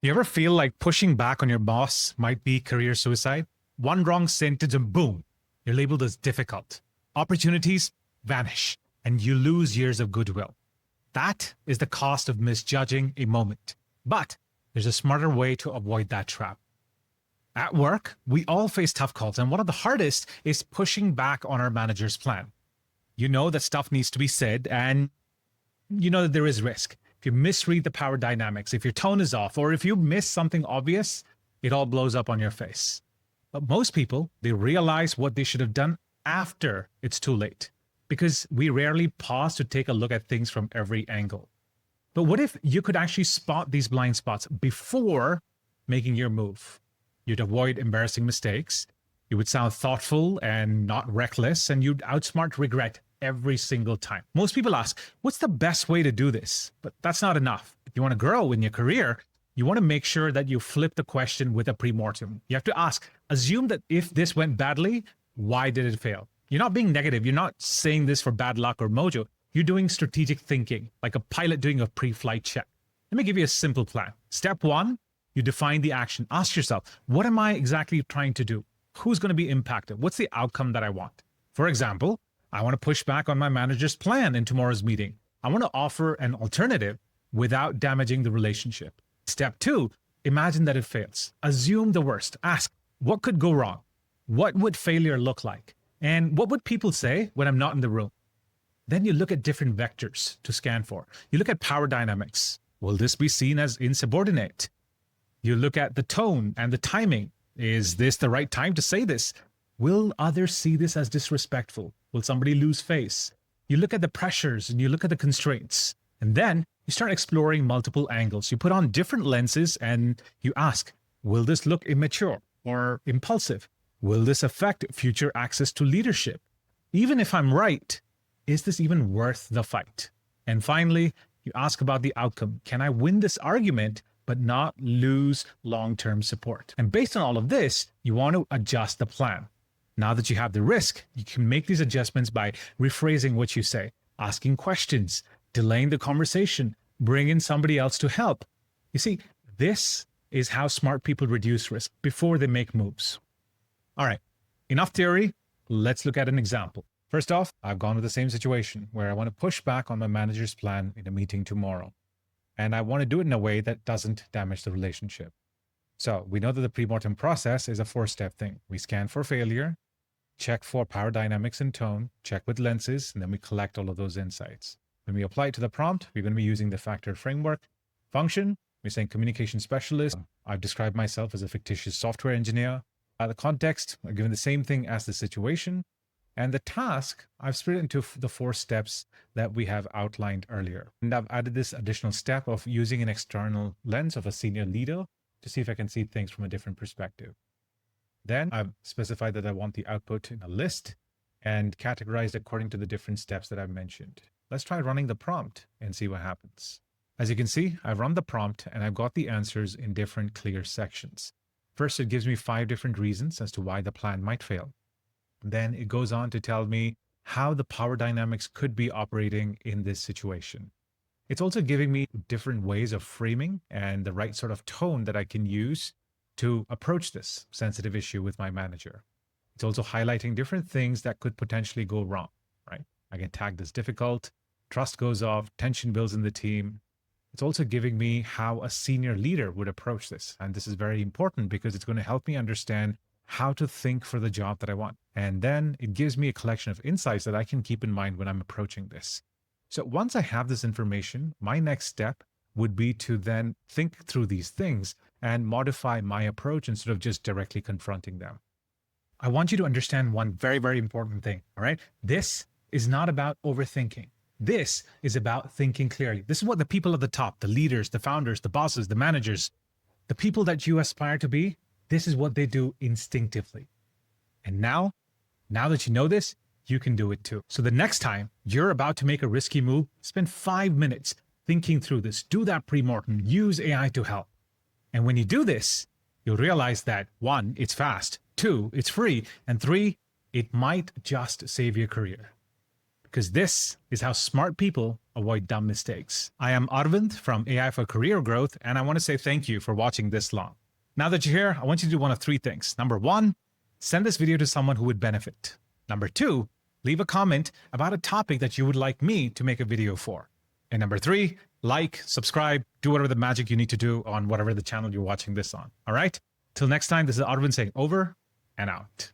You ever feel like pushing back on your boss might be career suicide? One wrong sentence and boom, you're labeled as difficult. Opportunities vanish and you lose years of goodwill. That is the cost of misjudging a moment. But there's a smarter way to avoid that trap. At work, we all face tough calls, and one of the hardest is pushing back on our manager's plan. You know that stuff needs to be said, and you know that there is risk. If you misread the power dynamics, if your tone is off, or if you miss something obvious, it all blows up on your face. But most people, they realize what they should have done after it's too late, because we rarely pause to take a look at things from every angle. But what if you could actually spot these blind spots before making your move? You'd avoid embarrassing mistakes, you would sound thoughtful and not reckless, and you'd outsmart regret every single time. Most people ask, what's the best way to do this? But that's not enough. If you want to grow in your career, you want to make sure that you flip the question with a pre-mortem. You have to ask, assume that if this went badly, why did it fail? You're not being negative. You're not saying this for bad luck or mojo. You're doing strategic thinking, like a pilot doing a pre-flight check. Let me give you a simple plan. Step one, you define the action. Ask yourself, what am I exactly trying to do? Who's going to be impacted? What's the outcome that I want? For example, I want to push back on my manager's plan in tomorrow's meeting. I want to offer an alternative without damaging the relationship. Step two, imagine that it fails. Assume the worst. Ask, what could go wrong? What would failure look like? And what would people say when I'm not in the room? Then you look at different vectors to scan for. You look at power dynamics. Will this be seen as insubordinate? You look at the tone and the timing. Is this the right time to say this? Will others see this as disrespectful? Will somebody lose face? You look at the pressures and you look at the constraints. And then you start exploring multiple angles. You put on different lenses and you ask, will this look immature or impulsive? Will this affect future access to leadership? Even if I'm right, is this even worth the fight? And finally, you ask about the outcome. Can I win this argument but not lose long-term support? And based on all of this, you want to adjust the plan. Now that you have the risk, you can make these adjustments by rephrasing what you say, asking questions, delaying the conversation, bring in somebody else to help. You see, this is how smart people reduce risk before they make moves. All right, enough theory. Let's look at an example. First off, I've gone with the same situation where I want to push back on my manager's plan in a meeting tomorrow. And I want to do it in a way that doesn't damage the relationship. So we know that the pre-mortem process is a 4-step thing. We scan for failure, check for power dynamics and tone, check with lenses, and then we collect all of those insights. When we apply it to the prompt, we're going to be using the factor framework. Function, we're saying communication specialist. I've described myself as a fictitious software engineer. The context, I've given the same thing as the situation. And the task, I've split it into the 4 steps that we have outlined earlier. And I've added this additional step of using an external lens of a senior leader to see if I can see things from a different perspective. Then I've specified that I want the output in a list and categorized according to the different steps that I've mentioned. Let's try running the prompt and see what happens. As you can see, I've run the prompt and I've got the answers in different clear sections. First, it gives me 5 different reasons as to why the plan might fail. Then it goes on to tell me how the power dynamics could be operating in this situation. It's also giving me different ways of framing and the right sort of tone that I can use to approach this sensitive issue with my manager. It's also highlighting different things that could potentially go wrong, right? I can tag this difficult, trust goes off, tension builds in the team. It's also giving me how a senior leader would approach this. And this is very important because it's going to help me understand how to think for the job that I want. And then it gives me a collection of insights that I can keep in mind when I'm approaching this. So once I have this information, my next step would be to then think through these things and modify my approach instead of just directly confronting them. I want you to understand one very, very important thing, all right? This is not about overthinking. This is about thinking clearly. This is what the people at the top, the leaders, the founders, the bosses, the managers, the people that you aspire to be, this is what they do instinctively. And now that you know this, you can do it too. So the next time you're about to make a risky move, spend 5 minutes thinking through this. Do that pre-mortem. Use AI to help. And when you do this, you'll realize that 1, it's fast, 2, it's free, and 3, it might just save your career. because this is how smart people avoid dumb mistakes. I am Arvind from AI for Career Growth, and I want to say thank you for watching this long. Now that you're here, I want you to do one of three things. Number one, send this video to someone who would benefit. Number two, leave a comment about a topic that you would like me to make a video for. And number three, like, subscribe, do whatever the magic you need to do on whatever the channel you're watching this on. All right? Till next time, this is Arvind saying over and out.